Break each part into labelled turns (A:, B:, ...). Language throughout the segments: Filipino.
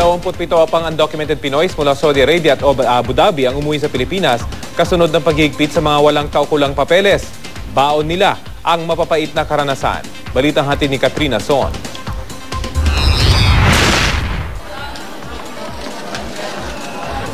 A: 27 pang undocumented Pinoys mula Saudi Arabia at Abu Dhabi ang umuwi sa Pilipinas kasunod ng paghigpit sa mga walang kaukulang papeles. Baon nila ang mapapait na karanasan. Balitang hatid ni Katrina Son.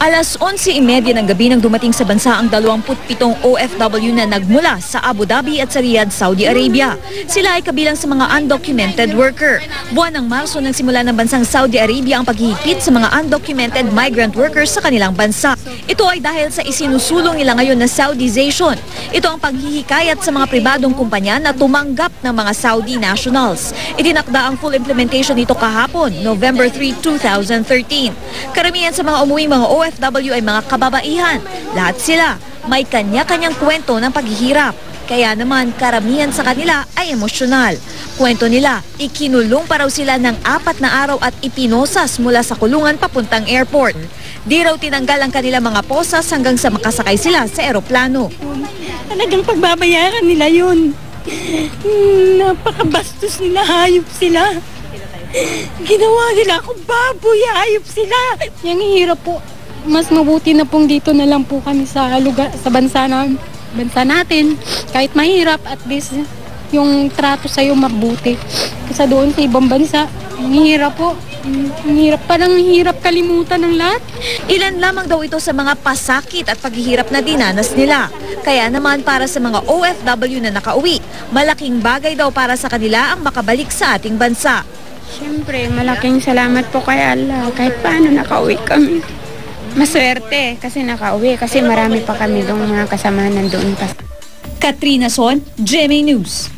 B: Alas 11:30 ng gabi nang dumating sa bansa ang 27 OFW na nagmula sa Abu Dhabi at sa Riyadh, Saudi Arabia. Sila ay kabilang sa mga undocumented worker. Buwan ng Marso nang simula ng bansang Saudi Arabia ang paghihigpit sa mga undocumented migrant workers sa kanilang bansa. Ito ay dahil sa isinusulong nila ngayon na Saudization. Ito ang paghihikayat sa mga pribadong kumpanya na tumanggap ng mga Saudi nationals. Itinakda ang full implementation nito kahapon, November 3, 2013. Karamihan sa mga umuwing mga OFW ay mga kababaihan. Lahat sila may kanya-kanyang kwento ng paghihirap. Kaya naman karamihan sa kanila ay emosyonal. Kwento nila, ikinulong pa raw sila ng 4 na araw at ipinosas mula sa kulungan papuntang airport. Di raw tinanggal ang kanilang mga posas hanggang sa makasakay sila sa eroplano.
C: Talagang pagbabayaran nila yun. Napakabastos nila, hayop sila. Ginawa nila akong baboy, hayop sila. Yung hirap po. Mas mabuti na pong dito na lang po kami sa lugar, sa bansa natin. Kahit mahirap, at least yung trato sa'yo mabuti. Kasi doon sa ibang bansa, ang hirap po. Ang hirap, parang hirap kalimutan ng lahat.
B: Ilan lamang daw ito sa mga pasakit at paghihirap na dinanas nila. Kaya naman para sa mga OFW na nakauwi, malaking bagay daw para sa kanila ang makabalik sa ating bansa.
C: Siyempre, malaking salamat po kay Allah. Kahit paano nakauwi kami. Maswerte kasi nakauwi kasi marami pa kami doon mga kasama nandoon pa.
B: Katrina Son, GMA News.